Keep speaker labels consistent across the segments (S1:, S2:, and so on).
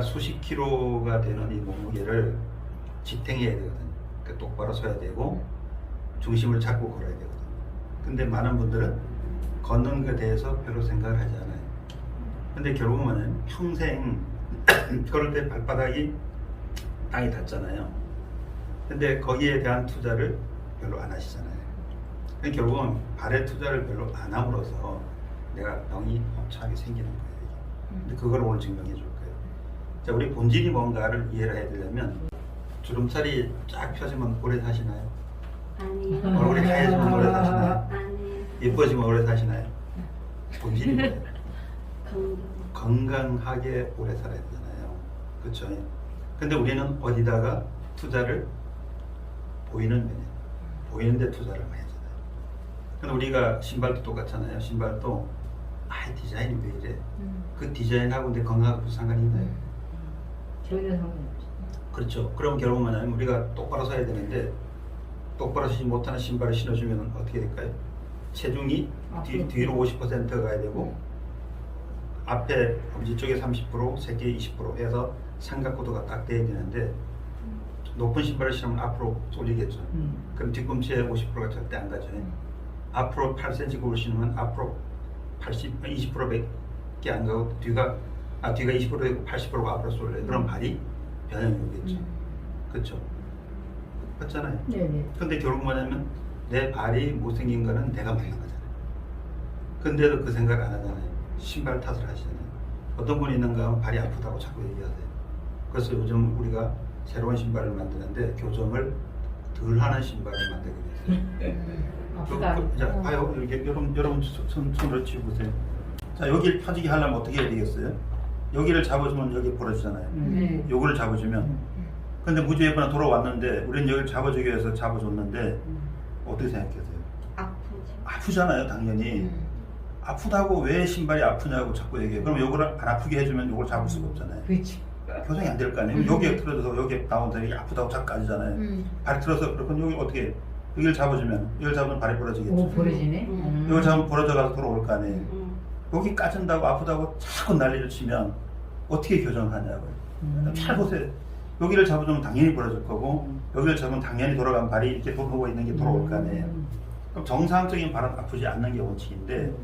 S1: 수십 킬로가 되는 이 몸무게를 지탱해야 되거든요. 그러니까 똑바로 서야 되고 중심을 잡고 걸어야 되거든요. 근데 많은 분들은 걷는 것에 대해서 별로 생각을 하지 않아요. 근데 결국은 평생 걸을 때 발바닥이 땅에 닿잖아요. 근데 거기에 대한 투자를 별로 안 하시잖아요. 그러니까 결국은 발에 투자를 별로 안 함으로써 내가 병이 험차게 생기는 거예요. 근데 그걸 오늘 증명해 줄 거예요. 자, 우리 본질이 뭔가를 이해를 해야 되려면 주름살이 쫙 펴지면 오래 사시나요?
S2: 아니요.
S1: 얼굴이 하얘지면 오래 사시나요?
S2: 아니요.
S1: 예뻐지면 오래 사시나요? 본질이 뭐예요?
S2: 건강.
S1: 건강하게 오래 살아야 되잖아요. 그렇죠? 근데 우리는 어디다가 투자를 보이는 면에 보이는 데 투자를 많이 하잖아요. 근데 우리가 신발도 똑같잖아요. 신발도 디자인이 왜 이래? 그 디자인하고 내 건강하고 무슨 상관이 있나요?
S3: 전혀 상관없죠.
S1: 그렇죠. 그럼 결국 뭐냐면 우리가 똑바로 서야 되는데 똑바로 서지 못하는 신발을 신어주면 어떻게 될까요? 체중이 뒤로 50% 가야 되고 앞에 엄지 쪽에 30%, 새끼 20% 해서 삼각구도가 딱 돼야 되는데 높은 신발을 신으면 앞으로 쏠리겠죠. 그럼 뒤꿈치에 50%가 절대 안 가죠. 앞으로 8cm 굽을 신으면 앞으로 20%밖에 안 가고 뒤가 20%고 80%가 앞으로 쏠려요. 그럼 발이 변형이 오겠죠. 그렇죠? 그렇잖아요.
S3: 네네.
S1: 근데 결국 뭐냐면 내 발이 못생긴 거는 내가 만든 거잖아요. 근데도 그 생각 안 하잖아요. 신발 탓을 하시잖아요. 어떤 분이 있는가 하면 발이 아프다고 자꾸 얘기하세요. 그래서 요즘 우리가 새로운 신발을 만드는데 교정을 덜 하는 신발을 만들게 됐어요. 자, 봐요. 이렇게 여러분 손으로 치우보세요. 자, 여기를 펴지게 하려면 어떻게 해야 되겠어요? 여기를 잡아주면 여기 벌어지잖아요. 요거를 잡아주면. 근데 무지개구나 돌아왔는데 우리는 여기를 잡아주기 위해서 잡아줬는데 어떻게 생각하세요?
S2: 아프죠.
S1: 아프잖아요, 당연히. 아프다고 왜 신발이 아프냐고 자꾸 얘기해요. 그럼 요거를 안 아프게 해주면 요걸 잡을 수가 없잖아요.
S3: 그렇지.
S1: 교정이 안 될 거 아니에요. 여기에 틀어져서 여기에 나온다 이게 아프다고 자꾸 까지잖아요. 발이 틀어서 그럼 여기 어떻게 해요? 여기를 잡아주면 여기를 잡으면 발이 벌어지겠죠.
S3: 오, 벌어지네.
S1: 여기를 잡으면 벌어져가서 돌아올 거 아니에요. 여기 까진다고 아프다고 자꾸 난리를 치면 어떻게 교정하냐고요. 잘 보세요. 여기를 잡아주면 당연히 벌어질 거고 여기를 잡으면 당연히 돌아가면 발이 이렇게 돌고 있는 게 돌아올 거 아니에요. 그럼 정상적인 발은 아프지 않는 게 원칙인데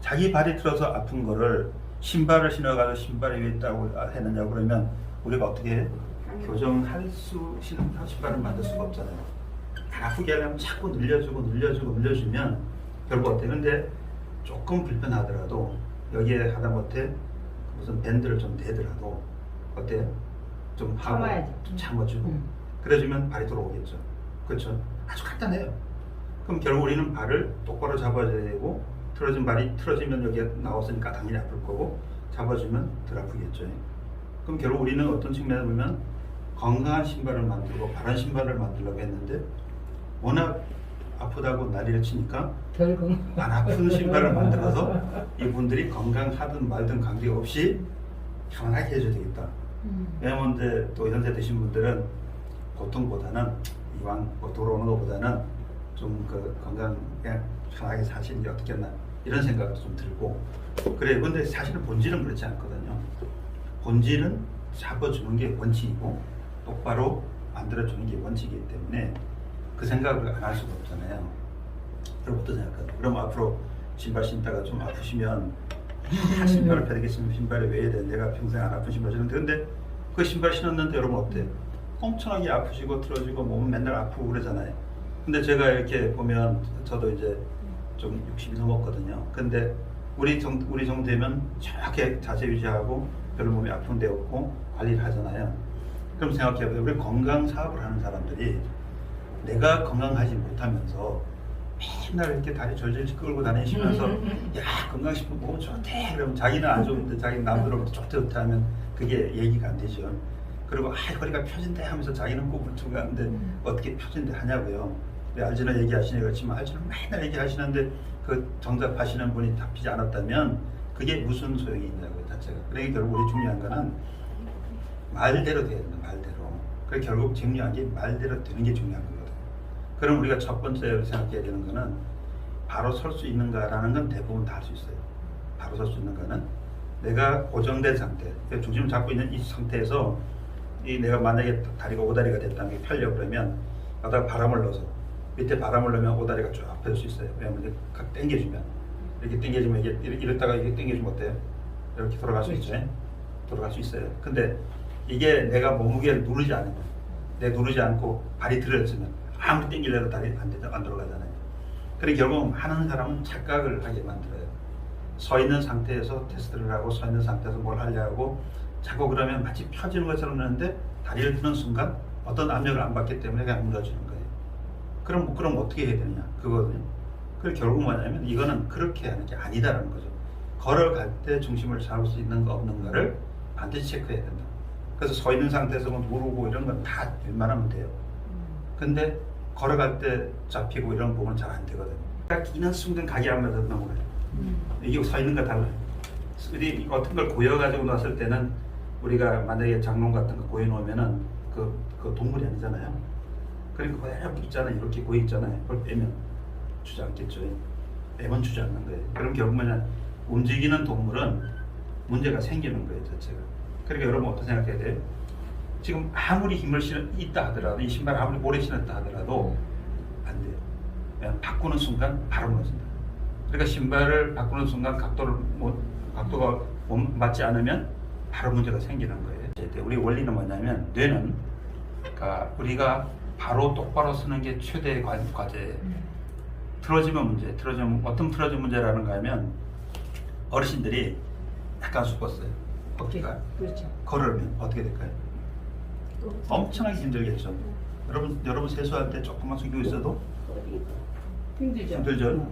S1: 자기 발이 틀어서 아픈 거를 신발을 신어가지고 신발이 왜 있다고 했느냐고 그러면 우리가 어떻게 해? 교정할 수 있는 신발을 만들 수가 없잖아요. 안 아프게 하려면 자꾸 늘려주면 결국 어때? 근데 조금 불편하더라도 여기에 하다못해 무슨 밴드를 좀 대더라도 어때? 좀 하고 좀 참아주고 그래주면 발이 돌아오겠죠. 그렇죠? 아주 간단해요. 그럼 결국 우리는 발을 똑바로 잡아줘야 되고 틀어진 발이 틀어지면 여기에 나왔으니까 당연히 아플 거고 잡아주면 덜 아프겠죠. 그럼 결국 우리는 어떤 측면에 보면 건강한 신발을 만들고 바른 신발을 만들려고 했는데 워낙 아프다고 난리를 치니까 안 아픈 신발을 만들어서 이분들이 건강하든 말든 관계없이 편안하게 해줘야 되겠다. 왜냐면 이제 또 연세 드신 분들은 고통보다는 이왕 돌아오는 것보다는 좀 그 건강 그냥 편하게 사시는 게 어떻겠나 이런 생각도 좀 들고 그래. 근데 사실은 본질은 그렇지 않거든요. 본질은 잡아주는 게 원칙이고 똑바로 만들어주는 게 원칙이기 때문에 그 생각을 안 할 수가 없잖아요. 그럼 어떤 생각하세요? 그럼 앞으로 신발 신다가 좀 아프시면 신발을 펴야겠으면 신발이 왜 해야 돼? 내가 평생 안 아픈 신발 신는데 근데 그 신발 신었는데 여러분 어때요? 엄청나게 아프시고 틀어지고 몸은 맨날 아프고 그러잖아요. 근데 제가 이렇게 보면 저도 이제 좀 60이 넘었거든요. 근데 우리 정도 되면 정확하게 자세 유지하고 별로 몸이 아픈 데 없고 관리를 하잖아요. 그럼 생각해보세요. 우리 건강 사업을 하는 사람들이 내가 건강하지 못하면서 맨날 이렇게 다리 절절 끌고 다니시면서 야 건강식품 먹으면 좋대 그러면 자기는 안 좋은데 자기는 남들로부터 좋대 하면 그게 얘기가 안 되죠. 그리고 허리가 펴진대 하면서 자기는 꼭 울퉁 가는데 어떻게 펴진대 하냐고요. 알지는 얘기하시니 그렇지만 알지는 맨날 얘기하시는데 그 정답하시는 분이 답히지 않았다면 그게 무슨 소용이 있냐고요 자체가. 그러니까 결국 우리 중요한 거는 말대로 돼야 된다. 말대로. 그래서 결국 중요한 게 말대로 되는 게 중요한 거거든요. 그럼 우리가 첫 번째로 생각해야 되는 거는 바로 설 수 있는가라는 건 대부분 다 할 수 있어요. 바로 설 수 있는 거는 내가 고정된 상태, 중심을 잡고 있는 이 상태에서 이 내가 만약에 다리가 오다리가 됐다는 게 펴려 그러면 여기다가 바람을 넣어서 밑에 바람을 넣으면 오다리가 쭉 펴질 수 있어요. 왜냐면 이렇게 각 당겨주면 이렇게 당겨주면 이게 이랬다가 이렇게 당겨주면 어때요? 이렇게 돌아갈 수 있죠. 돌아갈 수 있어요. 근데 이게 내가 몸무게를 누르지 않으면, 내가 누르지 않고 발이 들어졌으면 아무리 당기려도 다리 안 돌아가잖아요. 그래 결국 하는 사람은 착각을 하게 만들어요. 서 있는 상태에서 테스트를 하고 서 있는 상태에서 뭘 하려고 자꾸 그러면 마치 펴지는 것처럼 하는데 다리를 드는 순간 어떤 압력을 안 받기 때문에 그냥 무너지는 거예요. 그럼 어떻게 해야 되느냐 그거거든요. 그래서 결국 뭐냐면 이거는 그렇게 하는 게 아니다라는 거죠. 걸어갈 때 중심을 잡을 수 있는가 없는가를 반드시 체크해야 된다. 그래서 서 있는 상태에서 뭐 누르고 이런 건 다 웬만하면 돼요. 근데 걸어갈 때 잡히고 이런 부분은 잘 안 되거든요. 딱 끼는 순간 각이 안 맞아서 넘어가요. 이게 서 있는 거 달라요. 우리 어떤 걸 고여가지고 놨을 때는 우리가 만약에 장롱 같은 거 고여놓으면은 그 동물이 아니잖아요. 그러니까 그냥 있잖아요. 이렇게 고여 있잖아요. 그걸 빼면 주지 않겠죠. 빼면 주지 않는 거예요. 그럼 결국 뭐냐 움직이는 동물은 문제가 생기는 거예요. 자체가. 그러니까 여러분 어떻게 생각해야 돼요? 지금 아무리 힘을 있다 하더라도 이 신발 아무리 오래 신었다 하더라도 안 돼요. 그냥 바꾸는 순간 바로 무너진다. 그러니까 신발을 바꾸는 순간 각도가 맞지 않으면 바로 문제가 생기는 거예요. 우리 원리는 뭐냐면 뇌는 그러니까 우리가 바로 똑바로 쓰는 게 최대의 과제예요. 틀어지면 문제, 어떤 틀어진 문제라는가 하면 어르신들이 약간 숙었어요. 어깨가
S3: 그렇죠.
S1: 걸으면 어떻게 될까요? 엄청나게 힘들겠죠. 여러분 세수할 때 조금만 숙이고 있어도 힘들죠.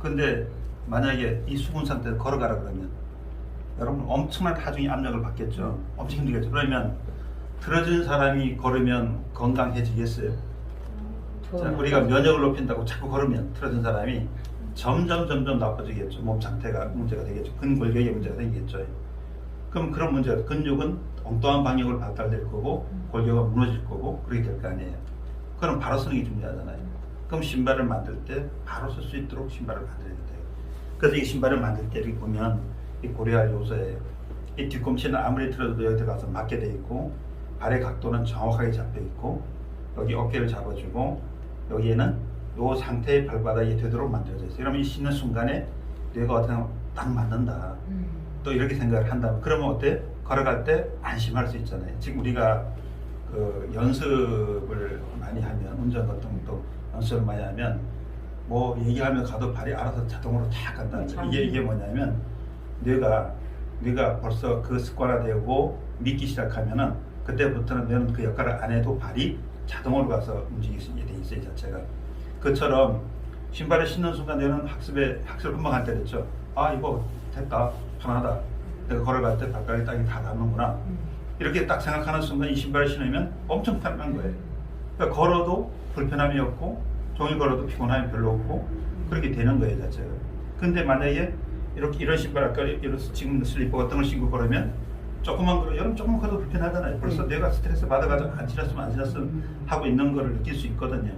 S1: 근데 만약에 이 숙은 상태에서 걸어가라 그러면 여러분 엄청난 하중의 압력을 받겠죠. 엄청 힘들겠죠. 그러면 틀어진 사람이 걸으면 건강해지겠어요? 자, 우리가 면역을 높인다고 자꾸 걸으면 틀어진 사람이 점점 나빠지겠죠. 몸 상태가 문제가 되겠죠. 근골격에 문제가 생기겠죠. 그럼 그런 문제가 근육은 엉뚱한 방향으로 발달될 거고 골격은 무너질 거고 그렇게 될 거 아니에요. 그럼 바로 쓰는 게 중요하잖아요. 그럼 신발을 만들 때 바로 쓸 수 있도록 신발을 만들어야 돼요. 그래서 이 신발을 만들 때 이렇게 보면 이 고려할 요소예요. 이 뒤꿈치는 아무리 틀어도 여기 들어가서 맞게 돼 있고 발의 각도는 정확하게 잡혀 있고 여기 어깨를 잡아주고 여기에는 이 상태의 발바닥이 되도록 만들어져 있어요. 그러면 이 신는 순간에 뇌가 어떻게 하면 딱 맞는다. 또 이렇게 생각을 한다면 그러면 어때? 걸어갈 때 안심할 수 있잖아요. 지금 우리가 그 연습을 많이 하면 운전 같은 것도 연습을 많이 하면 뭐 얘기하면 가도 발이 알아서 자동으로 탁 간다. 이게 뭐냐면 뇌가 벌써 그 습관화되고 믿기 시작하면은 그때부터는 뇌는 그 역할을 안 해도 발이 자동으로 가서 움직일 수 있게 돼 있어요. 자체가. 그처럼 신발을 신는 순간 뇌는 학습을 금방 할 때 됐죠. 아 이거 됐다. 편하다. 내가 걸어갈 때 발가락이 땅에 다 닿는구나. 이렇게 딱 생각하는 순간 이 신발을 신으면 엄청 편한 거예요. 그러니까 걸어도 불편함이 없고 종일 걸어도 피곤함이 별로 없고 그렇게 되는 거예요. 자체가. 근데 만약에 이런 신발 아까 이런 지금 슬리퍼 같은 걸 신고 걸으면 여러분 조금만 걸어도 불편하잖아요. 벌써 내가 스트레스 받아가지고 안 지났으면 하고 있는 거를 느낄 수 있거든요.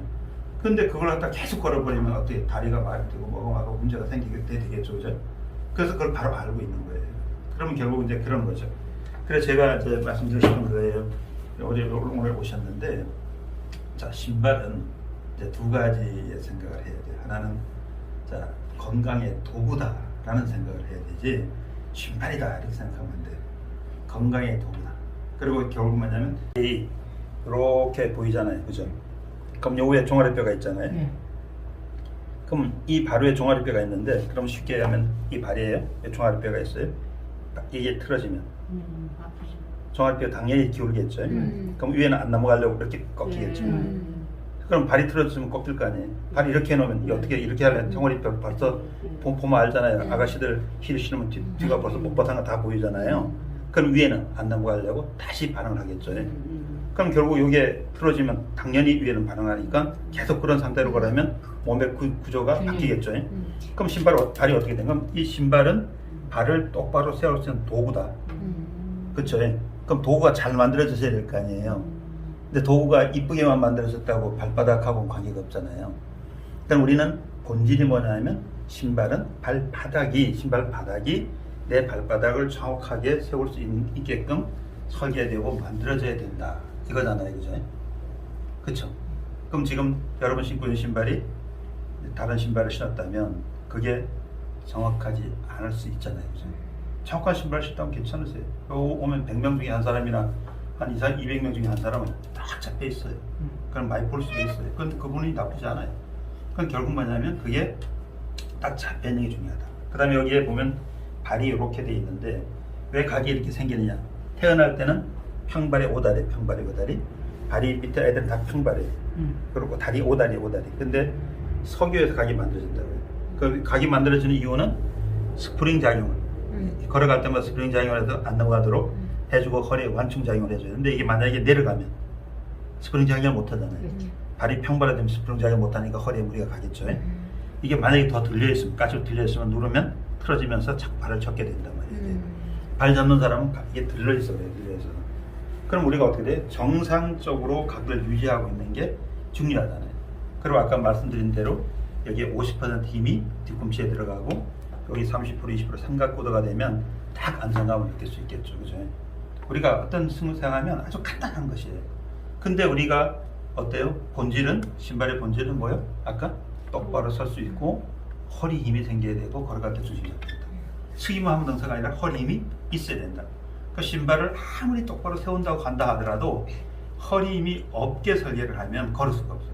S1: 근데 그걸 갖다 계속 걸어버리면 어떻게 다리가 많이 되고 뭐가 문제가 생기게 되겠죠. 그죠? 그래서 그걸 바로 알고 있는 거예요. 그러면 결국 이제 그런 거죠. 그래서 제가 이제 말씀드리고 싶은 거예요. 오늘 오셨는데, 자, 신발은 이제 두 가지의 생각을 해야 돼요. 하나는, 자, 건강의 도구다라는 생각을 해야 되지, 신발이다 이렇게 생각하면 안 돼요. 건강의 도구다. 그리고 결국 뭐냐면, 이렇게 보이잖아요. 그죠? 그럼 요 위에 종아리뼈가 있잖아요. 그럼 이 발 위에 종아리뼈가 있는데, 그럼 쉽게 하면 이 발이에요. 종아리뼈가 있어요. 이게 틀어지면 종아리뼈 당연히 기울겠죠. 그럼 위에는 안 넘어가려고 이렇게 꺾이겠죠. 그럼 발이 틀어지면 꺾일 거 아니에요. 발이 이렇게 해놓으면 어떻게 이렇게 하면 종아리뼈 벌써 보면 알잖아요. 아가씨들 힐 신으면 뒤가 벌써 뻣뻣한 거 다 보이잖아요. 그럼 위에는 안 넘어가려고 다시 반응을 하겠죠. 그럼 결국 이게 틀어지면 당연히 위에는 반응하니까 계속 그런 상태로 걸으면 몸의 구조가 바뀌겠죠. 그럼 발이 어떻게 된 거면 이 신발은 발을 똑바로 세울 수 있는 도구다. 그렇죠? 그럼 도구가 잘 만들어져야 될 거 아니에요. 근데 도구가 이쁘게만 만들어졌다고 발바닥하고는 관계가 없잖아요. 그럼 우리는 본질이 뭐냐면 신발 바닥이 내 발바닥을 정확하게 세울 수 있게끔 설계되고 만들어져야 된다. 이거잖아요. 그죠? 그쵸? 그럼 지금 여러분 신고 있는 신발이 다른 신발을 신었다면 그게 정확하지 않을 수 있잖아요. 그죠? 정확한 신발 신다면 괜찮으세요. 오면 100명 중에 한 사람이나 한 200명 중에 한 사람은 딱 잡혀 있어요. 그럼 많이 볼 수도 있어요. 그건 그분이 나쁘지 않아요. 그건 결국 뭐냐면 그게 딱 잡혀 있는 게 중요하다. 그 다음에 여기에 보면 발이 이렇게 돼 있는데 왜 각이 이렇게 생기느냐. 태어날 때는 평발에 오다리, 평발에 오다리. 발이 밑에 애들은 다 평발이에요. 그리고 다리 오다리, 오다리. 근데 석유에서 각이 만들어진다고요. 그 각이 만들어지는 이유는 스프링 작용을 걸어갈 때마다 스프링 작용을 해서 안 넘어가도록 해주고 허리에 완충 작용을 해줘요. 근데 이게 만약에 내려가면 스프링 작용을 못 하잖아요. 발이 평발이 되면 스프링 작용 못 하니까 허리에 무리가 가겠죠. 이게 만약에 더 들려있으면, 까지로 들려있으면 누르면 틀어지면서 발을 젓게 된단 말이에요. 발 잡는 사람은 이게 들려있어 그래요. 들려있어. 그럼 우리가 어떻게 돼? 정상적으로 각을 유지하고 있는 게 중요하잖아요. 그리고 아까 말씀드린 대로 여기에 50% 힘이 뒤꿈치에 들어가고 여기 30% 20% 삼각구도가 되면 딱 안정감을 느낄 수 있겠죠. 그죠? 우리가 어떤 승무생하면 아주 간단한 것이에요. 근데 우리가 어때요? 본질은, 신발의 본질은 뭐예요? 아까 똑바로 설 수 있고 허리 힘이 생겨야 되고 걸어갈 때 중심이 잡힌다. 서기만 하면 등사가 아니라 허리 힘이 있어야 된다. 그 신발을 아무리 똑바로 세운다고 간다 하더라도 허리 힘이 없게 설계를 하면 걸을 수가 없어요.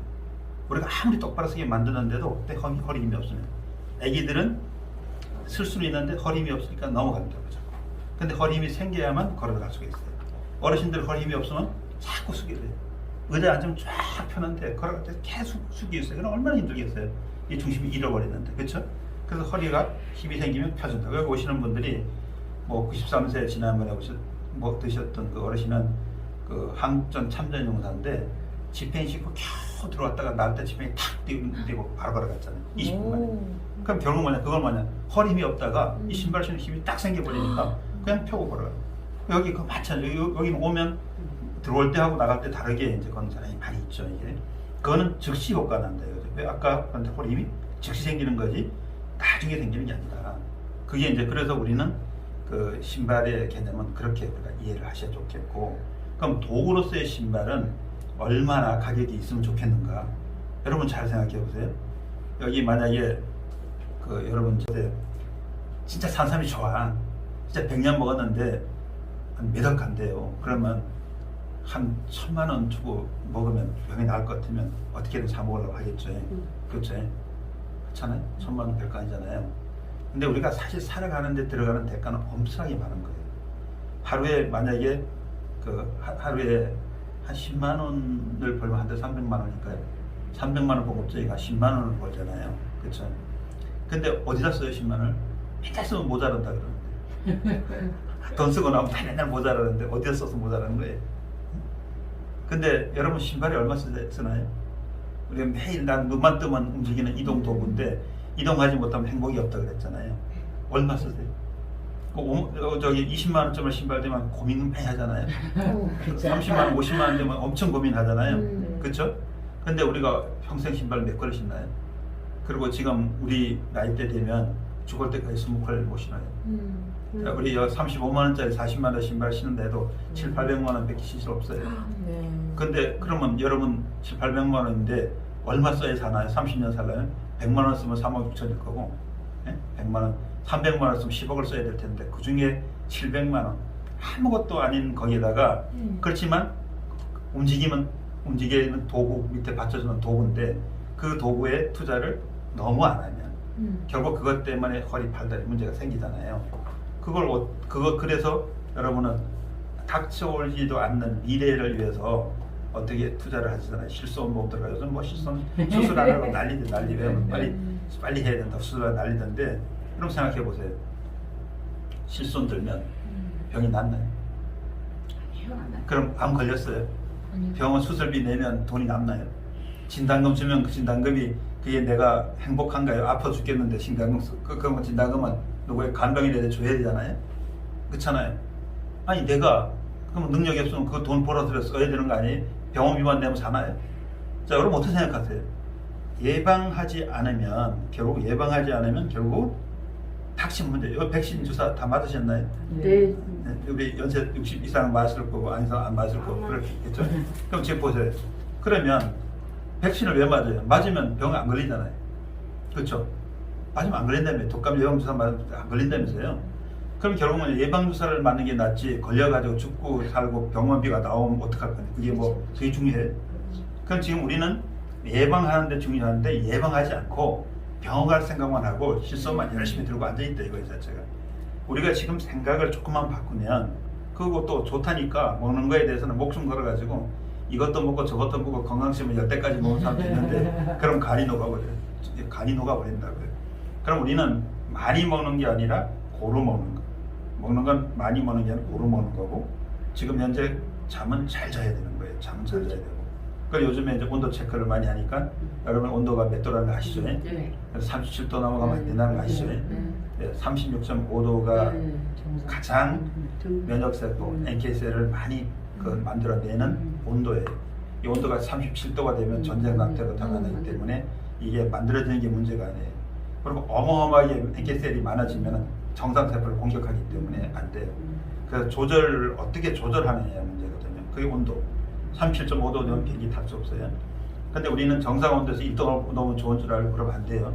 S1: 우리가 아무리 똑바로 서게 만드는데도 그때 허리 힘이 없으면 애기들은 쓸 수는 있는데 허리 힘이 없으니까 넘어간다고 그러죠. 근데 허리 힘이 생겨야만 걸어갈 수가 있어요. 어르신들 허리 힘이 없으면 자꾸 숙이게 돼요. 의자에 앉으면 쫙 펴는데 걸어갈 때 계속 숙이고 있어요. 그럼 얼마나 힘들겠어요. 이 중심이 잃어버리는데. 그렇죠? 그래서 허리가 힘이 생기면 펴준다. 여기 오시는 분들이 뭐 93세 지난번에 드셨던 그 어르신은 그 항전 참전 용사인데 지팽이 신고 겨우 들어왔다가 날 때 지팽이 탁 뛰고 바로 걸어갔잖아요. 20분 만에. 그럼 결국 뭐냐? 그걸 뭐냐? 허리 힘이 없다가 이 신발 신는 힘이 딱 생겨버리니까 그냥 펴고 걸어요. 여기 그 마찬가지로 여기는 오면 들어올 때 하고 나갈 때 다르게 이제 걷는 사람이 많이 있죠. 이게 그거는 즉시 효과 난다요. 왜 아까 허리 힘이 즉시 생기는 거지 나중에 생기는 게 아니다. 그게 이제 그래서 우리는 그 신발의 개념은 그렇게 우리가 이해를 하셔야 좋겠고, 그럼 도구로서의 신발은 얼마나 가격이 있으면 좋겠는가? 여러분 잘 생각해 보세요. 여기 만약에 그 여러분 진짜 산삼이 좋아, 진짜 100년 먹었는데 한 몇 억 간대요. 그러면 한 1000만 원 주고 먹으면 병이 나을 것 같으면 어떻게든 사 먹으려고 하겠죠. 그렇죠? 그렇잖아요. 1000만 원 별거 아니잖아요. 근데 우리가 사실 살아가는데 들어가는 대가는 엄청나게 많은 거예요. 하루에 만약에 하루에 한 10만 원을 벌면 한 달 300만 원이니까요. 300만 원 보급자가 10만 원을 벌잖아요. 그렇죠? 근데 어디다 써요 10만 원을? 맨날 쓰면 모자란다 그러는데. 돈 쓰고 나면 맨날 모자라는데 어디다 써서 모자라는 거예요? 근데 여러분 신발이 얼마 쓰나요? 우리가 매일 난 눈만 뜨면 움직이는 이동 도구인데 이동하지 못하면 행복이 없다 그랬잖아요. 얼마 쓰세요? 저기 20만 원짜리 신발 되면 고민 많이 하잖아요. 30만 원, 50만 원 되면 엄청 고민하잖아요. 그렇죠? 근데 우리가 평생 신발 몇 컬 신나요? 그리고 지금 우리 나이 때 되면 죽을 때까지 20컬 못 신어요. 우리 35만 원짜리 40만 원 신발 신는데도 7, 800만 원 밖에 신을 없어요. 근데 그러면 여러분 7, 800만 원인데 얼마 써야 사나요? 30년 살려면 100만 원 쓰면 3억 6천일 거고, 100만 원, 300만 원 쓰면 10억을 써야 될 텐데 그 중에 700만 원 아무것도 아닌 거기에다가 그렇지만 움직이는 도구 밑에 받쳐주는 도구인데 그 도구에 투자를 너무 안 하면 결국 그것 때문에 허리 팔다리 문제가 생기잖아요. 그래서 여러분은 닥쳐오지도 않는 미래를 위해서 어떻게 투자를 하시잖아요. 실손보험 들어가서 뭐 실손 수술 안 하고 난리왜 빨리 해야 된다 수술하고 난리던데, 그럼 생각해 보세요. 실손 들면 병이 낫나요? 그럼 암 걸렸어요. 병원 수술비 내면 돈이 남나요? 진단금 주면 그 진단금이 그게 내가 행복한가요? 아파 죽겠는데 그러면 진단금은 누구의 간병인에게 줘야 되잖아요. 그렇잖아요. 아니 내가 그럼 능력이 없으면 그 돈 벌어서 써야 되는 거 아니에요? 병원비만 내면 사나요? 자, 여러분 어떻게 생각하세요? 예방하지 않으면 결국 닥친 문제. 이 백신 주사 다 맞으셨나요?
S2: 네.
S1: 네, 우리 연세 60 이상 맞을 거고 안 이상 안 맞을 거고 그렇겠죠. 그럼 지금 보세요. 그러면 백신을 왜 맞아요? 맞으면 병 안 걸리잖아요. 그렇죠? 맞으면 안 걸린다며. 독감 예방 주사 맞으면 안 걸린다면서요. 그럼 결국은 예방 주사를 맞는 게 낫지 걸려가지고 죽고 살고 병원비가 나오면 어떡할 거냐. 그게 뭐 그게 중요해. 그럼 지금 우리는 예방하는데 중요한데 예방하지 않고 병원 갈 생각만 하고 실손만 열심히 들고 앉아있다 이거 자체가. 우리가 지금 생각을 조금만 바꾸면 그거 또 좋다니까 먹는 거에 대해서는 목숨 걸어가지고 이것도 먹고 저것도 먹고 건강식품 10대까지 먹는 사람도 있는데 그럼 간이 녹아버려요. 간이 녹아버린다고요. 그럼 우리는 많이 먹는 게 아니라 고루 먹는 거. 먹는 건 많이 먹는 게 아니라 고루 먹는 거고 지금 현재 잠은 잘 자야 되는 거예요. 잠은 잘 자야 되고. 그리고 요즘에 이제 온도 체크를 많이 하니까 여러분 온도가 몇 도라는 거 아시죠?
S3: 네.
S1: 37도 넘어가면 안 된다는 거 아시죠? 네, 36.5도가 가장 면역세포 NK셀을 많이 만들어내는 온도예요. 이 온도가 37도가 되면 전쟁 상태로 달아나기 때문에 이게 만들어지는 게 문제가 아니에요. 그리고 어마어마하게 NK셀이 많아지면 정상세포를 공격하기 때문에 안 돼요. 그래서 조절을 어떻게 조절하느냐 문제거든요. 그게 온도. 37.5도 되면 비행기 탈 수 없어요. 근데 우리는 정상 온도에서 1도 넘으면 좋은 줄 알고 그러면 안 돼요.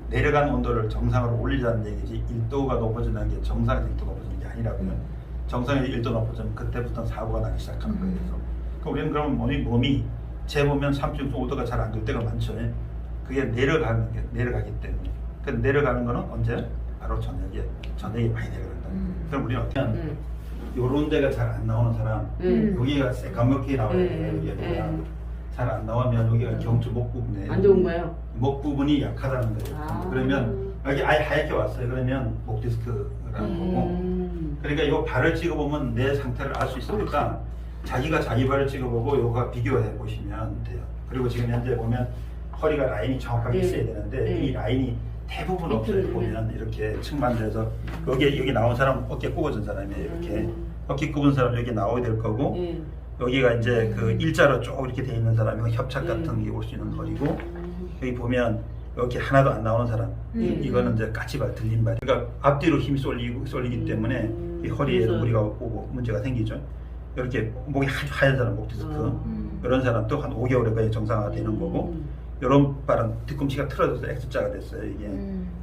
S1: 내려간 온도를 정상으로 올리자는 얘기지 1도가 높아지는 게 정상에서 1도 높아지는 게 아니라고요. 정상에서 1도 높아지면 그때부터 사고가 나기 시작하는 거예요. 그럼 우리는 그럼 몸이 재보면 36.5도가 잘 안 될 때가 많죠. 그게 내려가기 때문에. 그 내려가는 거는 언제? 바로 저녁에 많이 내려간다. 그럼 우리는 어떻게 하면 요런 데가 잘 안 나오는 사람 여기가 새까맣게 나와요. 여기가 잘 안 나오면 여기가 경추 목 부분에
S3: 안 좋은 거예요?
S1: 목 부분이 약하다는 거예요. 그러면 여기 아예 하얗게 왔어요. 그러면 목 디스크라는 거고. 그러니까 이거 발을 찍어보면 내 상태를 알 수 있으니까 자기가 자기 발을 찍어보고 요거 비교해 보시면 돼요. 그리고 지금 현재 보면 허리가 라인이 정확하게 있어야 되는데 이 라인이 대부분 없어요. 보면 이렇게 측만돼서 여기 나온 사람 어깨 굽어진 사람이에요. 이렇게 어깨 굽은 사람 여기 나와야 될 거고 여기가 이제 그 일자로 쭉 이렇게 돼 있는 사람이 협착 같은 게 올 수 있는 허리고 여기 보면 이렇게 하나도 안 나오는 사람 이거는 이제 까치발 들린발 그러니까 앞뒤로 힘이 쏠리기 때문에 이 허리에 무리가 오고 문제가 생기죠. 이렇게 목이 하얀 사람 목 디스크 이런 사람 또 한 5개월에 거의 정상화가 되는 거고 이런 발은 뒤꿈치가 틀어져서 X자가 됐어요. 이게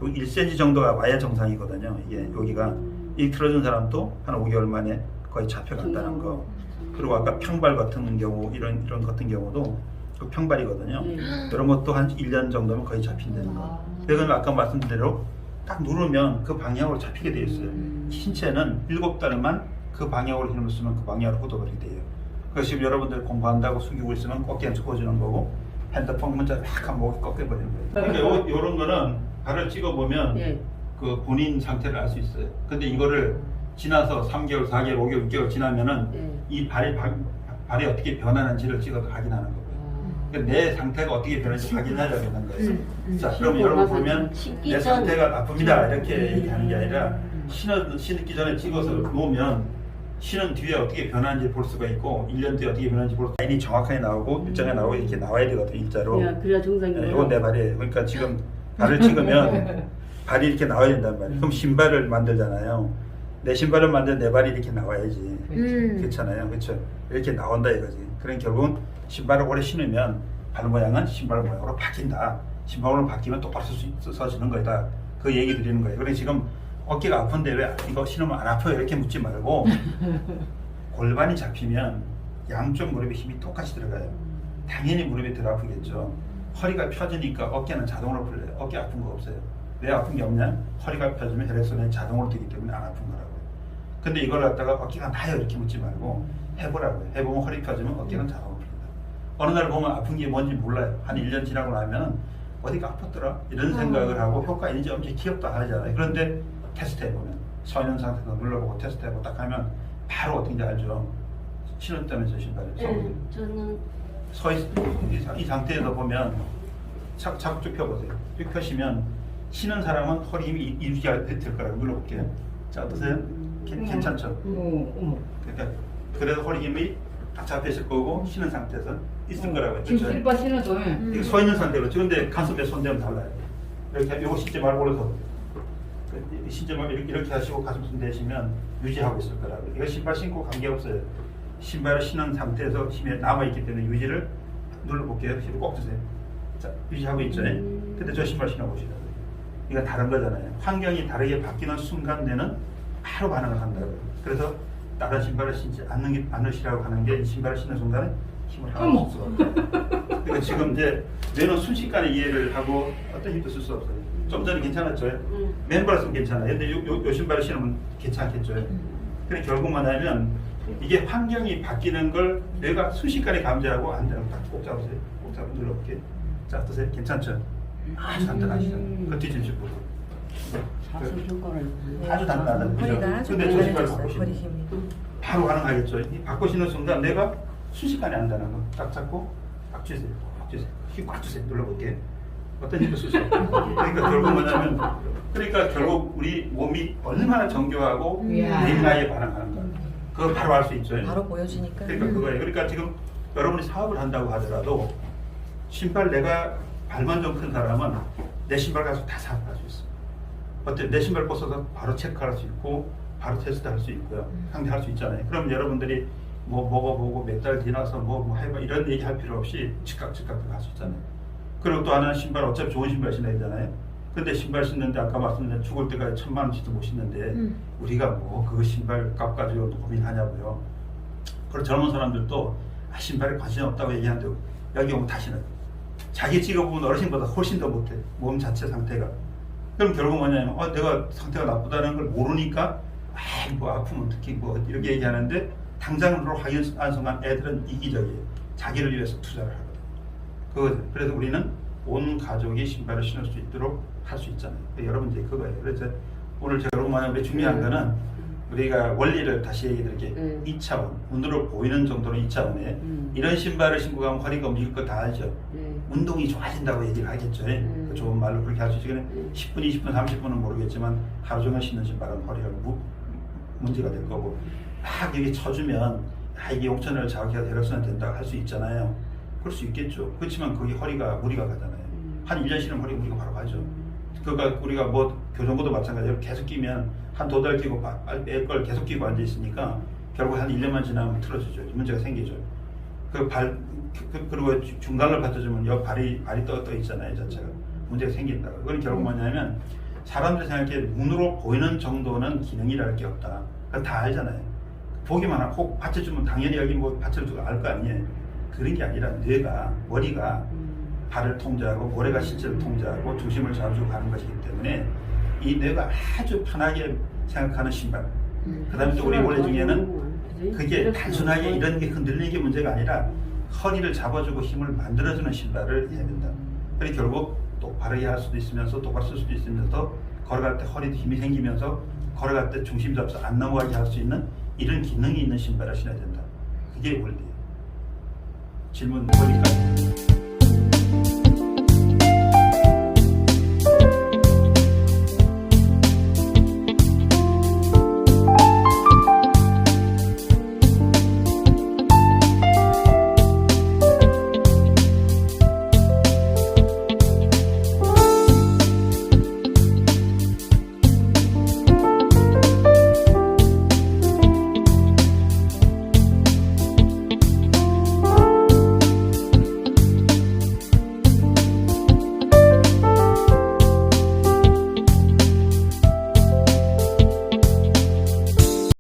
S1: 1cm 정도가 와야 정상이거든요. 이게 여기가 이 틀어진 사람도 한 5개월 만에 거의 잡혀간다는 거. 그리고 아까 평발 같은 경우 이런 같은 경우도 그 평발이거든요. 이런 것도 한 1년 정도면 거의 잡힌다는 거. 그건 아까 말씀드린 대로 딱 누르면 그 방향으로 잡히게 돼 있어요. 신체는 7달만 그 방향으로 힘을 쓰면 그 방향으로 호도버리게 돼요. 그래서 지금 여러분들 공부한다고 숙이고 있으면 어깨가 짚어지는 거고 핸드폰 문자 약간 목이 꺾여버리는 거예요. 그러니까 요런 거는 발을 찍어보면 그 본인 상태를 알 수 있어요. 근데 이거를 지나서 3개월, 4개월, 5개월, 6개월 지나면은 이 발이 어떻게 변하는지를 찍어서 확인하는 거고요. 그러니까 내 상태가 어떻게 변하는지 확인하려고 하는 거예요. 자, 그럼 여러분 보면 내 상태가 나쁩니다. 이렇게 얘기하는 게 아니라 신기 전에 찍어서 놓으면 신은 뒤에 어떻게 변하는지 볼 수가 있고 1년 뒤에 어떻게 변하는지 볼 수가 라인이 정확하게 나오고 일자가 나오고 이렇게 나와야 되거든요. 일자로.
S3: 그래야 정상이에요.
S1: 이건 내 발이에요. 그러니까 지금 발을 찍으면 발이 이렇게 나와야 된단 말이에요. 그럼 신발을 만들잖아요. 내 신발을 만들 내 발이 이렇게 나와야지. 그렇잖아요. 그렇죠. 이렇게 나온다 이거지. 그럼 결국은 신발을 오래 신으면 발 모양은 신발 모양으로 바뀐다. 신발로 바뀌면 똑바로 서지는 거다. 그 얘기 드리는 거예요. 그래서 지금 어깨가 아픈데 왜 이거 신으면 안 아파요? 이렇게 묻지 말고 골반이 잡히면 양쪽 무릎에 힘이 똑같이 들어가요. 당연히 무릎이 덜 아프겠죠. 허리가 펴지니까 어깨는 자동으로 풀려요. 어깨 아픈 거 없어요. 왜 아픈 게 없냐? 허리가 펴지면 혈액순환이 자동으로 되기 때문에 안 아픈 거라고요. 근데 이걸 갖다가 어깨가 나요 이렇게 묻지 말고 해보라고요. 해보면 허리 펴지면 어깨는 자동으로 풀린다. 어느 날 보면 아픈 게 뭔지 몰라요. 한 1년 지나고 나면 어디가 아팠더라? 이런 생각을 하고 효과 있는지 없는지 기억도 안 하잖아요. 그런데 테스트 해보면 서 있는 상태에서 눌러보고 테스트 해보고 딱 하면 바로 어떤지 알죠. 신었다면서 신발을
S2: 저는
S1: 이 상태에서 보면 자꾸 쭉 펴보세요. 쭉 펴시면 신은 사람은 허리 힘이 유지가 될 거라고 눌러볼게요. 자 어떠세요? 괜찮죠? 그러니까 그래서 허리 힘이 딱 잡혀있을 거고 신은 상태에서 있을 거라고 했죠.
S3: 지금 슬퍼 신어도
S1: 서 있는 상태로 그런데 가슴에 손대면 달라요. 이렇게 요거 씻지 말고 그래서 신점을 이렇게 하시고 가슴 대시면 유지하고 있을 거라고요. 이거 신발 신고 관계없어요. 신발을 신은 상태에서 힘이 남아있기 때문에 유지를 눌러볼게요. 힘을 꼭 주세요. 자, 유지하고 있죠. 근데 저 신발 신어보시라고요. 이거 다른 거잖아요. 환경이 다르게 바뀌는 순간에는 바로 반응을 한다고요. 그래서 다른 신발을 신지 않으시라고 하는 게 이 신발을 신는 순간에 힘을 하나도 쓸 수가 없어요. 그러니까 지금 이제 뇌는 순식간에 이해를 하고 어떤 힘도 쓸 수 없어요. 좀 전에 괜찮았죠? 맨발 쓰면 괜찮아요. 근데 요 신발을 신으면 괜찮겠죠? 근데 결국 뭐냐면 이게 환경이 바뀌는 걸 뇌가 순식간에 감지하고 안 되는 거 꼭 잡으세요. 꼭 잡고 눌러볼게요. 자, 어떠세요? 괜찮죠? 아주 단단하시죠? 그 뒤집고.
S3: 자수 효과를
S1: 아주 단단하다. 그죠?
S4: 허리가 아주
S1: 근데 저 신발
S4: 단단해졌어요.
S1: 바꾸시면
S4: 허리 힘이.
S1: 바로 가능하겠죠? 이 바꾸시는 순간 내가 순식간에 안다는 거 딱 잡고 꽉 주세요. 꽉 주세요. 힘 꽉 주세요. 눌러볼게요. 어떤 힘도 쓸 수 없고. 그러니까 결국 뭐냐면 그러니까 결국 우리 몸이 얼마나 정교하고
S3: 이야.
S1: 예민하게 반응하는 거 그걸 바로 알 수 있죠.
S4: 바로 보여주니까.
S1: 그러니까 그거예요. 그러니까 지금 여러분이 사업을 한다고 하더라도 신발 내가 발만 좀 큰 사람은 내 신발 가서 다 사업할 수 있어. 어때? 내 신발 벗어서 바로 체크할 수 있고 바로 테스트할 수 있고요. 상대할 수 있잖아요. 그럼 여러분들이 뭐 먹어보고 몇 달 지나서 뭐 해봐 이런 얘기 할 필요 없이 즉각 할 수 있잖아요. 그리고 또 하나는 신발 어차피 좋은 신발 신어야 되잖아요. 근데 신발 신는데 아까 말씀드린 죽을 때까지 1000만 원씩도 못 신는데 우리가 뭐 그 신발 값 가지고 고민하냐고요. 그리고 젊은 사람들도 신발에 관심 없다고 얘기하는데 여기 오면 다시는 자기 직업은 어르신보다 훨씬 더 못해. 몸 자체 상태가. 그럼 결국 뭐냐면 내가 상태가 나쁘다는 걸 모르니까 뭐 아프면 특히 뭐 이렇게 얘기하는데 당장으로 확인한 순간 애들은 이기적이에요. 자기를 위해서 투자를 하거든. 그거죠. 그래서 우리는 온 가족이 신발을 신을 수 있도록 할 수 있잖아요. 여러분 이제 그거예요. 그래서 오늘 제가 여러분 만약에 중요한 거는 우리가 원리를 다시 얘기 드릴게요. 2차원, 눈으로 보이는 정도는 2차원에 이런 신발을 신고 가면 허리가 움직일 거 다 알죠. 운동이 좋아진다고 얘기를 하겠죠. 그 좋은 말로 그렇게 할 수 있으면 10분, 20분, 30분은 모르겠지만 하루 종일 신는 신발은 허리가 문제가 될 거고 막 이게 쳐주면 이게 용천을 자극해서 혈액순환 된다고 할 수 있잖아요. 그럴 수 있겠죠. 그렇지만 그게 허리가 무리가 가잖아요. 한 1년 신으면 허리 무리가 바로 가죠. 그러니까 우리가 뭐 교정고도 마찬가지로 계속 끼면 한 2달 끼고 뺄 걸 계속 끼고 앉아 있으니까 결국 한 1년만 지나면 틀어지죠. 문제가 생기죠. 그리고 중간을 받쳐주면 옆 발이 떠 있잖아요. 자체가 문제가 생긴다고. 그건 결국 뭐냐면 사람들이 생각해 눈으로 보이는 정도는 기능이랄 게 없다. 그건 다 알잖아요. 보기만 하고 받쳐주면 당연히 여기 뭐 받쳐주고 알 거 아니에요. 그런 게 아니라 뇌가 머리가 발을 통제하고 모래가 신체를 통제하고 중심을 잡아주고 가는 것이기 때문에 이 뇌가 아주 편하게 생각하는 신발. 그 다음에 또 우리 원래 중에는 그게 단순하게 이런 게 흔들리는 게 문제가 아니라 허리를 잡아주고 힘을 만들어주는 신발을 해야 된다. 그래서 결국 똑바르게 할 수도 있으면서 똑바로 쓸 수도 있으면서 걸어갈 때 허리도 힘이 생기면서 걸어갈 때 중심 잡아서 안 넘어가게 할 수 있는 이런 기능이 있는 신발을 신어야 된다. 그게 원리예요. 질문 보니까